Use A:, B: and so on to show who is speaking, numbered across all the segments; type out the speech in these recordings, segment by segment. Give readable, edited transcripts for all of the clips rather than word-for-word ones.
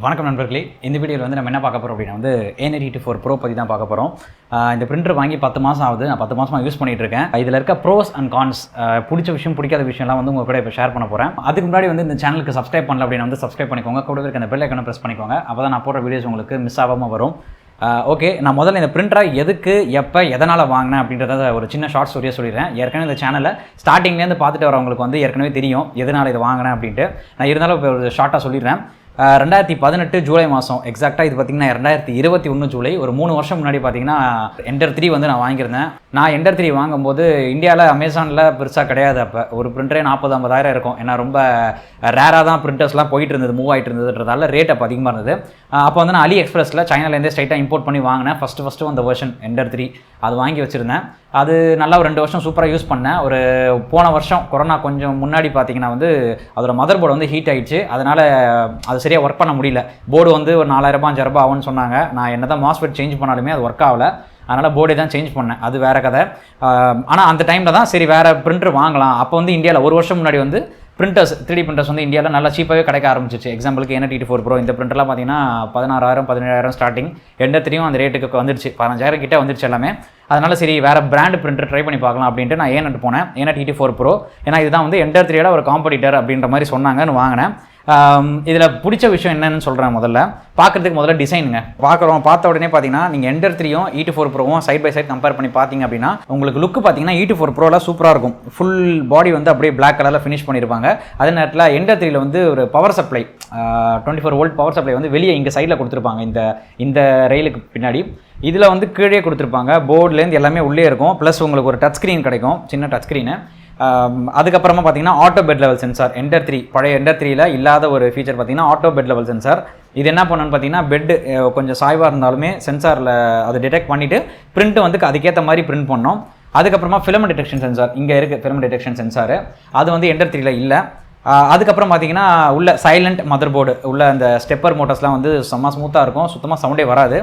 A: வணக்கம் நண்பர்களே. இந்த வீடியோவில் வந்து நம்ம என்ன பார்க்க போகிறோம் அப்படின்னா வந்து Anet Et4 Pro பற்றி தான் பார்க்க போகிறோம். இந்த பிரிண்டர் வாங்கி 10 மாதம் ஆகுது. நான் 10 மாதமாக யூஸ் பண்ணிகிட்டு இருக்கேன். இதில் இருக்க ப்ரோஸ் அண்ட் கான்ஸ், பிடிச்ச விஷயம் பிடிக்காத விஷயம்லாம் வந்து உங்கள் கூட இப்போ ஷேர் பண்ண போகிறேன். அதுக்கு முன்னாடி வந்து இந்த சேனலுக்கு சப்ஸ்கிரைப் பண்ணல அப்படின்னா வந்து சப்ஸ்கிரைப் பண்ணிக்கோங்க. கூட இருக்க அந்த பெல் ஐக்கானை ப்ரெஸ் பண்ணிக்கோங்க. அப்போ தான் நான் போடுற வீடியோஸ் உங்களுக்கு மிஸ் ஆகாமல் வரும். ஓகே, நான் முதல்ல இந்த பிரிண்டரை எதுக்கு எப்போ எதனால் வாங்கினேன் அப்படின்றத ஒரு சின்ன ஷார்ட் ஸ்டோரியாக சொல்லிடுறேன். ஏற்கனவே இந்த சேனலை ஸ்டார்டிங்லேருந்து பார்த்துட்டு வரவங்களுக்கு வந்து ஏற்கனவே தெரியும் எதனால் இதை வாங்கினேன் அப்படின்ட்டு. நான் இருந்தாலும் இப்போ ஒரு ஷார்ட்டாக சொல்லிடுறேன். 2018 ஜூலை மாதம் எக்ஸாக்டாக இது பார்த்திங்கன்னா 2021 ஜூலை, ஒரு 3 வருஷம் முன்னாடி பார்த்தீங்கன்னா எண்டர் 3 வந்து நான் வாங்கியிருந்தேன். நான் எண்டர் 3 வாங்கும்போது இந்தியாவில் அமேசானில் பெருசாக கிடையாது. அப்போ ஒரு பிரிண்டரே 40-50 இருக்கும். ஏன்னா ரொம்ப ரேராக தான் பிரிண்டர்ஸ்லாம் போயிட்டு இருந்தது, மூவ் ஆகிட்டு இருந்ததுன்றதால ரேட் அப்போ அதிகமாக இருந்தது. அப்போ வந்து நான் அலி எக்ஸ்பிரஸில் சைனாலேருந்தே ஸ்ட்ரைட்டாக இம்போர்ட் பண்ணி வாங்கினேன். ஃபஸ்ட்டு அந்த வெர்ஷன் எண்டர் 3 அது வாங்கி வச்சுருந்தேன். அது நல்லா ஒரு 2 வருஷம் சூப்பராக யூஸ் பண்ணேன். ஒரு போன வருஷம் கொரோனா கொஞ்சம் முன்னாடி பார்த்தீங்கன்னா வந்து அதோட மதர் போர்டு வந்து ஹீட் ஆகிடுச்சு. அதனால் அது சரியாக ஒர்க் பண்ண முடியல. போர்டு வந்து ஒரு 4000-5000 ஆகும்னு சொன்னாங்க. நான் என்ன தான் மாஸ்பெட் சேஞ்ச் பண்ணாலுமே அது ஒர்க் ஆகலை. அதனால் போர்டே தான் சேஞ்ச் பண்ணேன். அது வேறு கதை. ஆனால் அந்த டைமில் தான் சரி வேறு பிரிண்டர் வாங்கலாம். அப்போ வந்து இந்தியாவில் ஒரு வருஷம் முன்னாடி வந்து பிரிண்டர்ஸ் 3D பிரிண்டர்ஸ் வந்து இந்தியாவில் நல்லா சீப்பாகவே கிடைக்க ஆரம்பிச்சிச்சு. எக்ஸாம்பிளுக்கு Anet Et4 Pro இந்த பிரிண்டர்லாம் பார்த்தீங்கன்னா 16,000-17,000 ஸ்டார்டிங். எண்டர் 3 அந்த ரேட்டுக்கு வந்துருச்சு. 15,000 கிட்டே வந்துருச்சு எல்லாமே. அதனால் சரி வேறு பிராண்ட் பிரிண்டர் ட்ரை பண்ணி பார்க்கலாம் அப்படின்ட்டு நான் Anet போனேன். Anet Et4 Pro, ஏன்னா இதுதான் வந்து எண்டர் 3 ஒரு காம்படிட்டர் அப்படின்ற மாதிரி சொன்னாங்கன்னு வாங்கினேன். இதில் பிடிச்ச விஷயம் என்னன்னு சொல்கிறேன். முதல்ல டிசைனுங்க பார்த்த உடனே பார்த்தீங்கன்னா நீங்கள் எண்டர் 3யும் Et4 Proவும் சைட் பை சைட் கம்பேர் பண்ணி பார்த்தீங்க அப்படின்னா உங்களுக்கு லுக் பார்த்தீங்கன்னா Et4 Proவில் சூப்பராக இருக்கும். ஃபுல் பாடி வந்து அப்படியே பிளாக் கலரில் ஃபினிஷ் பண்ணியிருப்பாங்க. அதே நேரத்தில் எண்டர் 3ல வந்து ஒரு power supply 24 volt power supply வந்து வெளியே இங்கே சைடில் கொடுத்துருப்பாங்க. இந்த ரயிலுக்கு பின்னாடி இதில் வந்து கீழே கொடுத்துருப்பாங்க. போர்ட்லேருந்து எல்லாமே உள்ளே இருக்கும். ப்ளஸ் உங்களுக்கு ஒரு டச் ஸ்க்ரீன் கிடைக்கும், சின்ன டச் ஸ்க்ரீனு. அதுக்கப்புறமா பார்த்தீங்கன்னா auto bed level sensor. Enter 3 பழைய எண்டர் 3ல இல்லாத ஒரு ஃபீச்சர் பார்த்தீங்கன்னா ஆட்டோ பெட் லெவல் சென்சார். இது என்ன பண்ணணும்னு பார்த்தீங்கன்னா பெட்டு கொஞ்சம் சாய்வாக இருந்தாலுமே சென்சாரில் அதை டிடெக்ட் பண்ணிவிட்டு பிரிண்ட்டு வந்து அதுக்கேற்ற மாதிரி பிரிண்ட் பண்ணோம். அதுக்கப்புறமா ஃபிலமெண்ட் டிடெக்ஷன் சென்சார் இங்கே இருக்குது. ஃபிலமெண்ட் டிடெக்ஷன் சென்சார் அது வந்து எண்டர் 3ல இல்லை. அதுக்கப்புறம் பார்த்தீங்கன்னா உள்ள சைலண்ட் மதர் போர்டு உள்ள அந்த ஸ்டெப்பர் மோட்டர்ஸ்லாம் வந்து செம்ம ஸ்மூத்தாக இருக்கும், சுத்தமாக சவுண்டே வராது.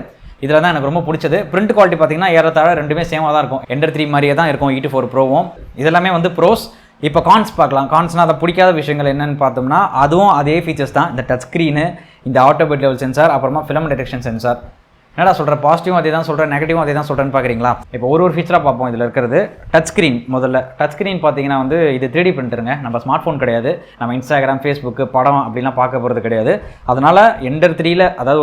A: இதில் தான் எனக்கு ரொம்ப பிடிச்சது. பிரிண்ட் குவாலிட்டி பார்த்தீங்கன்னா ஏறத்தாழ ரெண்டுமே சேமாக தான் இருக்கும். எண்டர் 3 மாதிரியே தான் இருக்கும் Et4 Proவும். இதெல்லாமே வந்து ப்ரோஸ். இப்போ கான்ஸ் பார்க்கலாம். கான்ஸ்னால் அதை பிடிக்காத விஷயங்கள் என்னென்னு பார்த்தோம்னா அதுவும் அதே ஃபீச்சர்ஸ் தான். இந்த டச் ஸ்க்ரீனு, இந்த ஆட்டோ பெட் லெவல் சென்சார், அப்புறமா ஃபிலமெண்ட் டிடெக்ஷன் சென்சார். என்னடா சொல்கிறேன், பாசிட்டிவும் அதே தான் சொல்கிறேன், நெகட்டிவும் அதே தான் சொல்கிறேன்னு பார்க்குறீங்களா? இப்போ ஒரு ஃபீச்சராக பார்ப்போம். இதில் இருக்கிறது டச் ஸ்க்ரீன். முதல்ல டச் ஸ்க்ரீன் பார்த்தீங்கன்னா வந்து இது 3D பிரிண்டருங்க. நம்ம ஸ்மார்ட் ஃபோன் கிடையாது. நம்ம இன்ஸ்டாகிராம், ஃபேஸ்புக்கு, படம் அப்படின்லாம் பார்க்க போகிறது கிடையாது. அதனால் எண்டர் 3ல அதாவது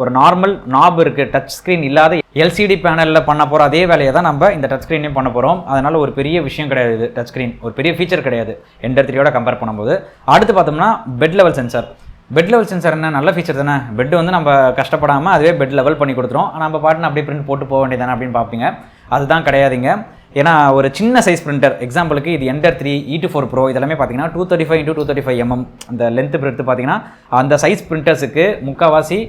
A: ஒரு நார்மல் நாப் இருக்குது, டச் ஸ்க்ரீன் இல்லாத LCD பேனலில் பண்ண போகிற அதே வேலையை தான் நம்ம இந்த டச் ஸ்க்ரீனையும் பண்ண போகிறோம். அதனால் ஒரு பெரிய விஷயம் கிடையாது. இது டச் ஸ்க்ரீன் ஒரு பெரிய ஃபீச்சர் கிடையாது எண்டர் 3யோட கம்பேர் பண்ணும்போது. அடுத்து பார்த்தோம்னா bed level sensor. Bed level sensor என்ன நல்ல ஃபீச்சர் தானே. பெட் வந்து நம்ம கஷ்டப்படாமல் அதுவே பெட் லெவல் பண்ணி கொடுத்துரும். நம்ம பாட்டுன்னு அப்படியே பிரிண்ட் போட்டு போக வேண்டியதானே அப்படின்னு பார்ப்பீங்க. அதுதான் கிடையாதுங்க. ஏன்னா ஒரு சின்ன சைஸ் பிரிண்டர், எக்ஸாம்பிளுக்கு இது எண்டர் 3 Et4 Pro இதெல்லாமே பார்த்தீங்கன்னா 235x235 mm அந்த லென்த் பிரெத்து பார்த்தீங்கன்னா அந்த சைஸ் பிரிண்டர்ஸுக்கு முக்கால்வாசி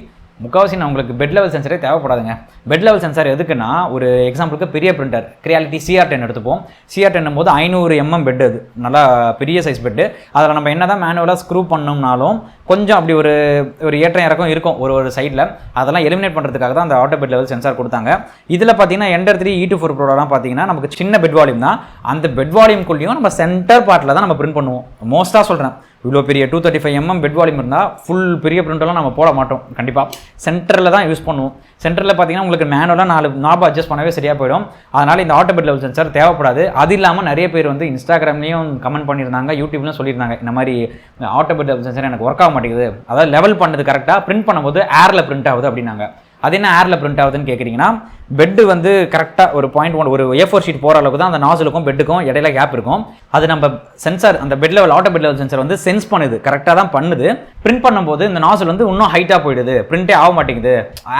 A: நான் உங்களுக்கு பெட் லெவல் சென்சரே தேவைப்படாதுங்க. பெட் லெவல் சென்சார் எதுக்குன்னா ஒரு எக்ஸாம்பிளுக்கு பெரிய பிரிண்டர் கிரியாலிட்டி CR10 எடுத்துப்போம். CR10 போது 500 mm பெட், அது நல்லா பெரிய சைஸ் பெட்டு. அதில் நம்ம என்ன தான் மேனுவலாக ஸ்க்ரூ பண்ணோம்னாலும் கொஞ்சம் அப்படி ஒரு ஏற்றம் இறக்கம் இருக்கும் ஒரு சைடில். அதெல்லாம் எலிமினேட் பண்ணுறதுக்காக தான் அந்த ஆட்டோ பெட் லெவல் சென்சார் கொடுத்தாங்க. இதில் பார்த்தீங்கன்னா எண்டர் 3 Et4 Proலாம் பார்த்தீங்கன்னா நமக்கு சின்ன பெட் வால்யூம் தான். அந்த பெட் வால்யூம்குள்ளேயும் நம்ம சென்டர் பார்ட்டில் தான் நம்ம பிரிண்ட் பண்ணுவோம். மோஸ்ட்டாக சொல்கிறேன், இவ்வளோ பெரிய 235 mm பெட் வால்யூம் இருந்தால் ஃபுல் பெரிய பிரிண்டெல்லாம் நம்ம போட மாட்டோம். கண்டிப்பாக சென்டரில் தான் யூஸ் பண்ணுவோம். சென்டரில் பார்த்தீங்கன்னா உங்களுக்கு மேனுவலாக 4 நாப் அட்ஜஸ்ட் பண்ணவே சரியாக போயிடும். அதனால் இந்த ஆட்டோ பெட் லெவல் சென்சார் தேவைப்படாது. அது இல்லாமல் நிறைய பேர் வந்து இன்ஸ்டாகிராம்லேயும் கமெண்ட் பண்ணியிருந்தாங்க, யூடியூப்லையும் சொல்லியிருந்தாங்க, இந்த மாதிரி ஆட்டோ பெட் லெவல் சென்சார் எனக்கு ஒர்க் ஆக மாட்டேங்குது, அதாவது லெவல் பண்ணது கரெக்டாக பிரிண்ட் பண்ணும்போது ஏரில் பிரிண்ட் ஆகுது அப்படின்னாங்க. அது என்ன ஏரில் பிரிண்ட் ஆகுதுன்னு கேட்குறீங்கன்னா, பெட்டு வந்து கரெக்டாக ஒரு 0.1 ஒரு A4 ஷீட் போகிற அளவுக்கு தான் அந்த நாசிலுக்கும் பெட்டுக்கும் இடையில கேப் இருக்கும். அது நம்ம சென்சார் அந்த bed level auto bed level sensor வந்து சென்ஸ் பண்ணுது, கரெக்டாக தான் பண்ணுது. பிரிண்ட் பண்ணும்போது இந்த நாசில் வந்து இன்னும் ஹைட்டாக போயிடுது, பிரிண்டே ஆக மாட்டேங்குது.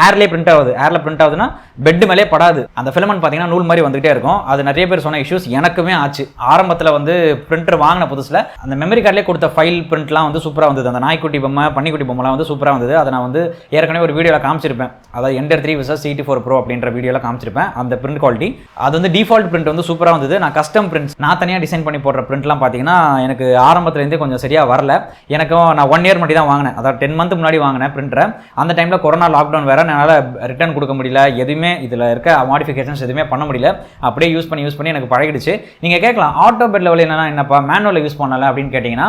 A: ஏர்லேயே பிரிண்ட் ஆகுது. ஏரில் பிரிண்ட் ஆகுதுன்னா பெட்டு மேலே படாது. அந்த ஃபிலமெண்ட் பார்த்தீங்கன்னா நூல் மாதிரி வந்துகிட்டே இருக்கும். அது நிறைய பேர் சொன்ன இஷ்யூஸ் எனக்குமே ஆச்சு. ஆரம்பத்தில் வந்து பிரிண்டர் வாங்கின புதுசில் அந்த மெமரி கார்டிலே கொடுத்த ஃபைல் பிரிண்ட்லாம் வந்து சூப்பராக வந்தது. அந்த நாய்க்குட்டி பொம்மை, பன்னிக்குட்டி பொம்மைலாம் வந்து சூப்பராக வந்தது. அதை நான் வந்து ஏற்கனவே ஒரு வீடியோவில் காமிச்சிருப்பேன். அதாவது எண்டர் 3 vs Et4 Pro அப்படின்ற வீடியோவில் காமிச்சிருப்பேன் அந்த பிரிண்ட் குவாலிட்டி. அது வந்து டிஃபால்ட் பிரிண்ட் வந்து சூப்பராக வந்தது. நான் கஸ்டம் பிரிண்ட்ஸ் நான் தனியாக டிசைன் பண்ணி போடுற பிரிண்ட்லாம் பார்த்தீங்கன்னா எனக்கு ஆரம்பத்துலேருந்தே கொஞ்சம் சரியாக வரல. எனக்கும் நான் 1 இயர் மட்டும் தான் வாங்கினேன், அதாவது 10 மந்த் முன்னாடி வாங்கினேன் பிரிண்டரை. அந்த டைமில் கொரோனா லாக்டவுன் வேறு, என்னால் ரிட்டர்ன் கொடுக்க முடியல, எதுவுமே இதில் இருக்க மாடிஃபிகேஷன்ஸ் எதுவுமே பண்ண முடியல. அப்படியே யூஸ் பண்ணி எனக்கு பழகிடுச்சு. நீங்கள் கேட்கலாம் ஆட்டோ பெட் லெவல் என்னப்பா மேனுவலில் யூஸ் பண்ணல அப்படின்னு கேட்டிங்கன்னா,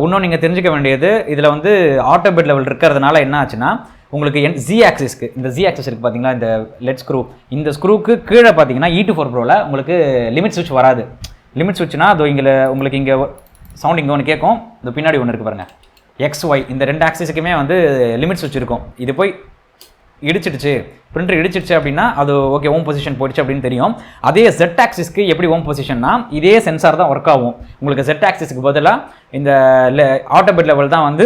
A: இன்னும் நீங்கள் தெரிஞ்சுக்க வேண்டியது இதில் வந்து ஆட்டோ பெட் லெவல் இருக்கிறதுனால என்ன ஆச்சுன்னா, உங்களுக்கு ஜி ஆக்சிஸ்க்கு இந்த ஜி ஆக்சிஸ் இருக்குது பார்த்தீங்களா, இந்த லெட் ஸ்க்ரூ, இந்த ஸ்க்ரூக்கு கீழே பார்த்தீங்கன்னா E24 ப்ரோவில் உங்களுக்கு லிமிட் சுவிட்ச் வராது. லிமிட் சுவிட்ச்னா அது இங்கே உங்களுக்கு இங்கே சவுண்ட் இங்கே ஒன்று கேட்கும், இந்த பின்னாடி ஒன்று இருக்குது பாருங்கள், XY இந்த 2 ஆக்சிஸுக்குமே வந்து லிமிட் சுவிட்ச் இருக்கும். இது போய் இடிச்சிடுச்சு, பிரிண்டர் இடிச்சிடுச்சு அப்படின்னா அது ஓகே ஓம் பொசிஷன் போயிடுச்சு அப்படின்னு தெரியும். அதே Z ஆக்சிஸ்க்கு எப்படி ஓம் பொசிஷன்னா, இதே சென்சார் தான் ஒர்க் ஆகும். உங்களுக்கு Z ஆக்சிஸ்க்கு பதிலாக இந்த ஆட்டோ பெட் லெவல் தான் வந்து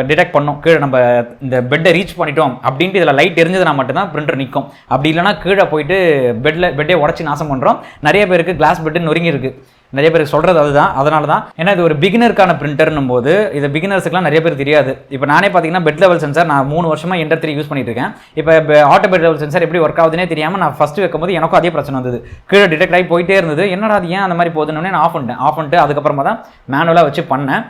A: டிடெக்ட் பண்ணும். கீழே நம்ம இந்த பெட்டை ரீச் பண்ணிட்டோம் அப்படின்ட்டு இதில் லைட் எரிஞ்சதுனா மட்டும்தான் பிரிண்டர் நிற்கும். அப்படி இல்லைனா கீழே போயிட்டு பெட்டே உடச்சி நாசம் பண்ணுறோம். நிறைய பேருக்கு கிளாஸ் பெட்டு நொறுங்கி இருக்குது. நிறைய பேருக்கு சொல்கிறது அதுதான். அதனால தான் ஏன்னா இது ஒரு பிகினருக்கான பிரிண்டர்னும் போது இது பிகினர்ஸுக்குலாம் நிறைய பேர் தெரியாது. இப்போ நானே பார்த்தீங்கன்னா பெட் லெவல் சென்சார் நான் 3 வருஷமாக Ender 3 யூஸ் பண்ணிட்டு இருக்கேன். இப்போ ஆட்டோ பெட் லெவல் சென்சார் எப்படி ஒர்க் ஆகுதுன்னே தெரியாமல் நான் ஃபஸ்ட்டு வைக்கும்போது எனக்கும் அதே பிரச்சனை வந்தது. கீழே டிடெக்ட் ஆகி போயிட்டே இருந்தது. என்னடா அது ஏன் அந்த மாதிரி போகுதுன்னு நான் ஆஃப் பண்ணிட்டு அதுக்கப்புறமா தான் மேனுவலாக வச்சு பண்ணேன்.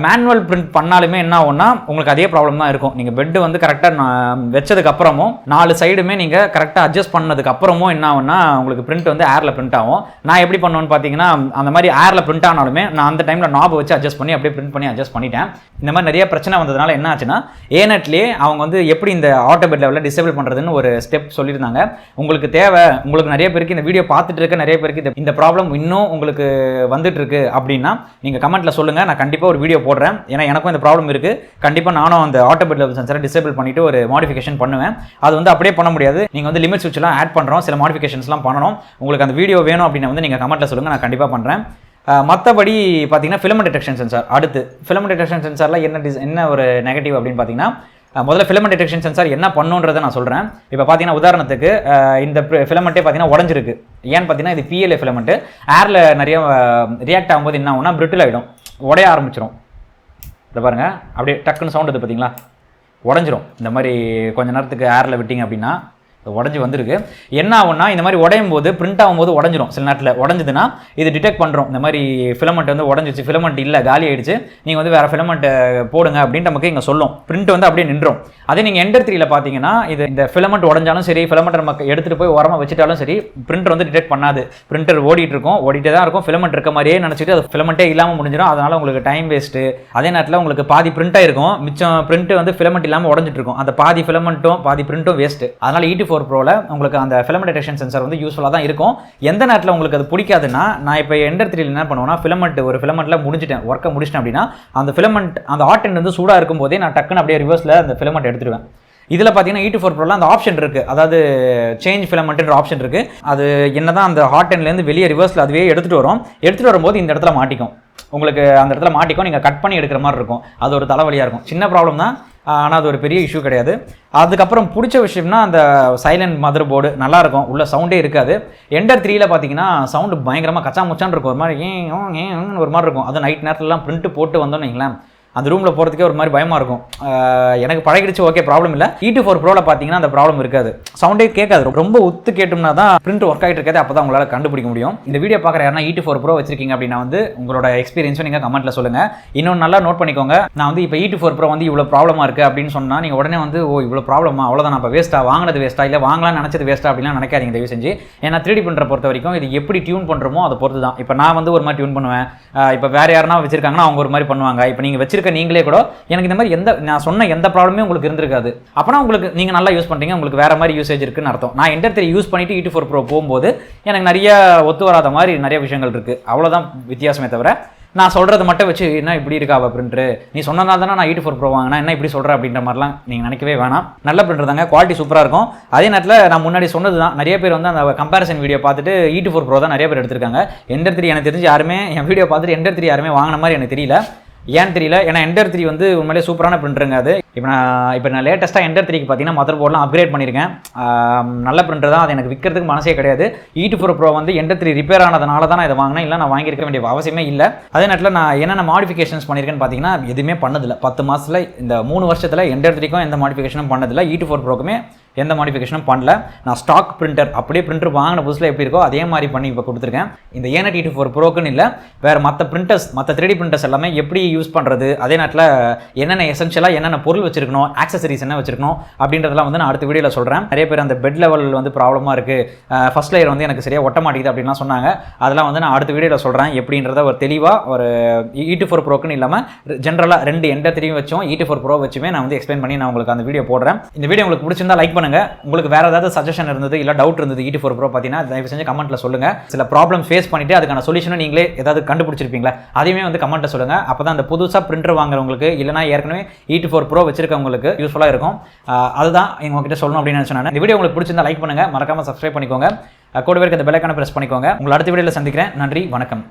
A: மேனுவல் பிரிண்ட் பண்ணாலுமே என்ன ஆகும்னா உங்களுக்கு அதே ப்ராப்ளம் தான் இருக்கும். நீங்கள் பெட்டு வந்து கரெக்டாக வச்சதுக்கப்புறமும் 4 சைடுமே நீங்கள் கரெக்டாக அட்ஜஸ்ட் பண்ணதுக்கப்புறமும் என்ன ஆகும்னா உங்களுக்கு பிரிண்ட் வந்து ஏரில் பிரிண்ட் ஆகும். நான் எப்படி பண்ணுவேன்னு பார்த்தீங்கன்னா, அந்த மாதிரி ஏரில் பிரிண்ட் ஆனாலுமே நான் அந்த டைமில் நாபை வச்சு அட்ஜஸ்ட் பண்ணி அப்படியே பிரிண்ட் பண்ணி அட்ஜஸ்ட் பண்ணிட்டேன். இந்த மாதிரி நிறைய பிரச்சனை வந்ததுனால என்ன ஆச்சுன்னா, ஏனட்லேயே அவங்க வந்து எப்படி இந்த ஆட்டோ பெட் லெவலில் டிசேபிள் பண்ணுறதுன்னு ஒரு ஸ்டெப் சொல்லியிருந்தாங்க. உங்களுக்கு தேவை, உங்களுக்கு நிறைய பேருக்கு இந்த வீடியோ பார்த்துட்டு இருக்க நிறைய பேருக்கு இந்த ப்ராப்ளம் இன்னும் உங்களுக்கு வந்துட்டு இருக்கு அப்படின்னா நீங்கள் கமெண்ட்டில் சொல்லுங்கள். நான் கண்டிப்பாக ஒரு வீடியோ போடுறேன். ஏன்னா எனக்கும் இந்த ப்ராப்ளம் இருக்குது. கண்டிப்பாக நானும் அந்த ஆட்டோ பெட் லெவல் சென்சரை டிசேபிள் பண்ணிவிட்டு ஒரு மாடிஃபிகேஷன் பண்ணுவேன். அது வந்து அப்படியே பண்ண முடியாது. நீங்கள் வந்து லிமிட் சுவிட்ச்லாம் ஆட் பண்ணுறோம், சில மாடிஃபிகேஷன்ஸ்லாம் பண்ணணும். உங்களுக்கு அந்த வீடியோ வேணும் அப்படின்னா வந்து நீங்கள் கமெண்ட்டில் சொல்லுங்கள், நான் கண்டிப்பாக பண்ணுறேன். மற்றபடி பார்த்தீங்கன்னா ஃபிலமெண்ட் டிடெக்ஷன் சென்சார். அடுத்து ஃபிலமெண்ட் டிடெக்ஷன் சென்சாரில் என்ன ஒரு நெகட்டிவ் அப்படின்னு பார்த்தீங்கன்னா, முதல்ல ஃபிலமெண்ட் டிடெக்ஷன் சென்சார் என்ன பண்ணுன்றதை நான் சொல்கிறேன். இப்போ பார்த்தீங்கன்னா உதாரணத்துக்கு இந்த ஃபிலமெண்ட்டே பார்த்தீங்கன்னா உடஞ்சிருக்கு. ஏன்னு பார்த்தீங்கன்னா இது PLA ஃபிலமெண்ட்டு. ஏரில் நிறைய ரியாக்ட் ஆகும்போது என்ன ஆகும்னா பிரிட்டில் ஆகிடும், உடைய ஆரம்பிச்சிடும். இதை பாருங்கள், அப்படியே டக்குன்னு சவுண்ட் இது பார்த்தீங்களா, உடஞ்சிரும். இந்த மாதிரி கொஞ்சம் நேரத்துக்கு ஏரில் விட்டிங்க அப்படின்னா உடஞ்சி வந்திருக்கு. என்ன ஆகும்னா இந்த மாதிரி உடையும் போது பிரிண்ட் ஆகும்போது உடஞ்சிரும். சில நேரத்தில் உடஞ்சிதுன்னா இது டிடெக்ட் பண்ணுறோம். இந்த மாதிரி ஃபிலமெண்ட் வந்து உடஞ்சிச்சு, ஃபிலமெண்ட் இல்லை, காலி ஆகிடுச்சு, நீங்கள் வந்து வேறு ஃபிலமெண்ட் போடுங்க அப்படின்ட்டு நமக்கு இங்கே சொல்லும். பிரிண்ட் வந்து அப்படியே நின்றோம். அதே நீங்கள் Ender 3ல பார்த்தீங்கன்னா இது இந்த ஃபிலமெண்ட் உடஞ்சாலும் சரி, ஃபிலமெண்ட் நமக்கு எடுத்துகிட்டு போய் உரமாக வச்சுட்டாலும் சரி, பிரிண்டர் வந்து டிடெக்ட் பண்ணாது. பிரிண்டர் ஓடிட்டே தான் இருக்கும். ஃபிலமெண்ட் இருக்க மாதிரியே நினச்சிட்டு அது ஃபிலமெண்ட்டே இல்லாமல் முடிஞ்சிடும். அதனால் உங்களுக்கு டைம் வேஸ்ட்டு. அதே நேரத்தில் உங்களுக்கு பாதி பிரிண்ட் ஆகிருக்கும், மிச்சம் பிரிண்ட் வந்து ஃபிலமெண்ட் இல்லாமல் உடஞ்சிட்டு இருக்கும். அந்த பாதி ஃபிலமெண்ட்டும் பாதி பிரிண்ட்டும் வேஸ்ட்டு. அதனால் E24 ப்ரோவில் உங்களுக்கு அந்த ஃபிலமெண்ட் டிடெக்ஷன் சென்சார் வந்து யூஸ்ஃபுல்லாக தான் இருக்கும். எந்த நேரத்தில் உங்களுக்கு அது பிடிக்காதுன்னா, நான் இப்போ Ender 3ல என்ன பண்ணுவேன்னா, ஒரு ஃபிலமெண்ட்டில் ஒர்க்கை முடிச்சிட்டேன் அப்படின்னா அந்த ஃபிலமெண்ட் அந்த ஹாட் எண்ட் வந்து சூடாக இருக்கும் போதே நான் டக்குன்னு அப்படியே ரிவர்ஸில் அந்த ஃபிலமெண்ட் எடுத்துடுவேன். இதில் பார்த்தீங்கன்னா E24 ப்ரோவில் அந்த ஆப்ஷன் இருக்குது, அதாவது சேஞ்ச் ஃபிலமெண்ட்ன்ற ஆப்ஷன் இருக்குது. அது என்ன தான் அந்த ஹாட் எண்ட்லேருந்து வெளியே ரிவர்ஸில் அதுவே எடுத்துகிட்டு வரும்போது இந்த இடத்துல மாட்டிக்கும். உங்களுக்கு அந்த இடத்துல மாட்டிக்கும், நீங்கள் கட் பண்ணி எடுக்கிற மாதிரி இருக்கும். அது ஒரு தலைவலியாக இருக்கும். சின்ன ப்ராப்ளம் தான், ஆனால் அது ஒரு பெரிய இஷ்யூ கிடையாது. அதுக்கப்புறம் பிடிச்ச விஷயம்னா அந்த சைலண்ட் மதர் போர்டு நல்லாயிருக்கும், உள்ள சவுண்டே இருக்காது. Ender 3ல பார்த்தீங்கன்னா சவுண்டு பயங்கரமாக கச்சா முச்சான்னு இருக்கும், ஒரு மாதிரி ஒரு மாதிரி இருக்கும். அது நைட் நேரத்துலலாம் பிரிண்ட் போட்டு வந்தோன்னு வைங்களேன், அந்த ரூமில் போகிறதுக்கே ஒரு மாதிரி பயமாக இருக்கும். எனக்கு பழகிடுச்சு, ஓகே ப்ராப்ளம் இல்லை. E24 ப்ரோவில் பார்த்தீங்கன்னா அந்த ப்ராப்ளம் இருக்காது, சவுண்டே கேட்காது. ரொம்ப ஒத்து கேட்டோம்னா தான் பிரிண்ட் ஒர்க் ஆகிட்டு இருக்காது, அப்போ தான் உங்களால் கண்டுபிடிக்க முடியும். இந்த வீடியோ பார்க்குற யாருன்னா E24 ப்ரோ வச்சிருக்கீங்க அப்படின்னா வந்து உங்களோட எக்ஸ்பீரியன்ஸும் நீங்கள் கமெண்ட்டில் சொல்லுங்கள். இன்னொன்று நல்லா நோட் பண்ணிக்கோங்க, நான் வந்து இப்போ E24 ப்ரோ வந்து இவ்வளோ ப்ராப்ளமாக இருக்குது அப்படின்னு சொன்னால் நீங்கள் உடனே வந்து ஓ இவ்வளோ ப்ராப்ளமா, அவ்வளோதான் நான் இப்போ வேஸ்ட்டாக வாங்கினது வேஸ்ட்டாக, இல்லை வாங்கலாம்னு நினச்சது வேஸ்ட்டாக அப்படிலாம் நினைக்காதீங்க தயவு செஞ்சு. ஏன்னா 3D பிரிண்டரை பொறுத்த வரைக்கும் இது எப்படி டியூன் பண்ணுறோமோ அதை பொறுத்து தான். இப்போ நான் வந்து ஒரு மாதிரி டியூன் பண்ணுவேன், இப்போ வேறு யாருன்னா வச்சிருக்காங்கன்னா அவங்க ஒரு மாதிரி பண்ணுவாங்க. இப்போ நீங்கள் வச்சிருக்க நீங்களே கூட எனக்கு இந்த மாதிரி நான் சொன்ன எந்த ப்ராப்ளமே உங்களுக்கு இருந்திருக்காது. அப்போனா உங்களுக்கு நீங்கள் நல்லா யூஸ் பண்ணுறீங்க, உங்களுக்கு வேறு மாதிரி யூசேஜ் இருக்குன்னு அர்த்தம். நான் Ender 3 யூஸ் பண்ணிவிட்டு E24 ப்ரோ போகும்போது எனக்கு நிறைய ஒத்து வராத மாதிரி நிறைய விஷயங்கள் இருக்குது. அவ்வளோதான் வித்தியாசமே தவிர நான் சொல்கிறது மட்டும் வச்சு என்ன இப்படி இருக்கா பிரிண்டரு, நீ சொன்னதால தானே நான் E24 ப்ரோ வாங்கினா என்ன இப்படி சொல்கிறேன் அப்படின்ற மாதிரிலாம் நீங்கள் நினைக்கவே வேணாம். நல்ல பிரிண்டர் தாங்க, குவாலிட்டி சூப்பராக இருக்கும். அதே நேரத்தில் நான் முன்னாடி சொன்னது தான், நிறைய பேர் வந்து அந்த கம்பேரிசன் வீடியோ பார்த்துட்டு E24 ப்ரோ தான் நிறைய பேர் எடுத்திருக்காங்க. Ender 3 எனக்கு தெரிஞ்சு யாருமே என் வீடியோ பார்த்துட்டு Ender 3 யாருமே வாங்கின மாதிரி எனக்கு தெரியல. ஏன்னு தெரியல, ஏன்னா Ender 3 வந்து உண்மையிலே சூப்பரான பிரிண்டருங்க. அது இப்போ நான் லேட்டஸ்ட்டாக Ender 3க்கு பார்த்தீங்கன்னா மதர் போர்டெலாம் அப்கிரேட் பண்ணியிருக்கேன். நல்ல பிரிண்டர் தான், அது எனக்கு விற்கிறதுக்கு மனசே கிடையாது. E24 ப்ரோ வந்து Ender 3 ரிப்பேர் ஆனதுனால தான் நான் இதை வாங்கினேன், இல்லை நான் வாங்கியிருக்க வேண்டிய அவசியமே இல்லை. அதே நேரத்தில் நான் என்னென்ன மாடிஃபிகேஷன்ஸ் பண்ணியிருக்கேன்னு பார்த்தீங்கன்னா எதுவுமே பண்ணதில்லை. 10 மாதத்தில் இந்த 3 வருஷத்தில் Ender 3க்கும் எந்த மாடிஃபிகேஷனும் பண்ணதில்லை. E24 ப்ரோக்குமே எந்த மாடிஃபிகேஷனும் பண்ணல. நான் ஸ்டாக் பிரிண்டர் அப்படியே பிரிண்டர் வாங்கின புதுசில் எப்படி இருக்கோ அதே மாதிரி பண்ணி இப்போ கொடுத்துருக்கேன். இந்த Anet E4 ப்ரோக்குன்னு இல்லை, வேறு மற்ற பிரிண்டர்ஸ், மற்ற 3D பிரிண்டர்ஸ் எல்லாமே எப்படி யூஸ் பண்ணுறது, அதே நேரத்தில் என்னென்ன எசென்ஷியலாக என்னென்ன பொருள் வச்சிருக்கணும், ஆக்சசரிஸ் என்ன வச்சிருக்கணும் அப்படின்றதெல்லாம் வந்து நான் அடுத்த வீடியோவில் சொல்கிறேன். நிறைய பேர் அந்த பெட் லெவல் வந்து ப்ராப்ளமாக இருக்குது, ஃபர்ஸ்ட் லேயர் வந்து எனக்கு சரியாக ஒட்ட மாட்டேங்குது அப்படின்லாம் சொன்னாங்க. அதெல்லாம் வந்து நான் அடுத்த வீடியோவில் சொல்கிறேன் எப்படின்றத ஒரு தெளிவாக. ஒரு E4 ப்ரோக்குன்னு இல்லாமல் ஜென்ரலாக 2 எண்டர் 3 வச்சும் E4 ப்ரோ வச்சுமே நான் வந்து எக்ஸ்பிளைன் பண்ணி நான் உங்களுக்கு அந்த வீடியோ போடுறேன். இந்த வீடியோ உங்களுக்கு பிடிச்சிருந்தா லைக் பண்ணுங்க. உங்களுக்கு வேற ஏதாவது சஜஷன் இருந்தது இல்லை டவுட் இருந்தது E4 ப்ரோ பார்த்தீங்கன்னா தயவு செஞ்சு கமெண்ட்ல சொல்லுங்க. சில ப்ராப்ளம் ஃபேஸ் பண்ணிட்டு அதுக்கான சொல்யூஷனும் நீங்களே ஏதாவது கண்டுபிடிச்சிருப்பீங்களா அதையுமே வந்து கமெண்ட்ல சொல்லுங்க. அப்பதான் அந்த புதுசாக பிரிண்டர் வாங்குறவங்களுக்கு இல்லைனா ஏற்கனவே E4 ப்ரோ வச்சிருக்கவங்களுக்கு யூஸ்ஃபுல்லாக இருக்கும். அதுதான் உங்ககிட்ட சொல்லணும் அப்படின்னு நினைச்சேன். இந்த வீடியோ உங்களுக்கு பிடிச்சிருந்தா லைக் பண்ணுங்க, மறக்காம சப்ஸ்கிரைப் பண்ணிக்கோங்க, கூடவே இருக்க பெல் ஐகானை பிரஸ் பண்ணிக்கோங்க. உங்களை அடுத்த வீடியோவில் சந்திக்கிறேன். நன்றி, வணக்கம்.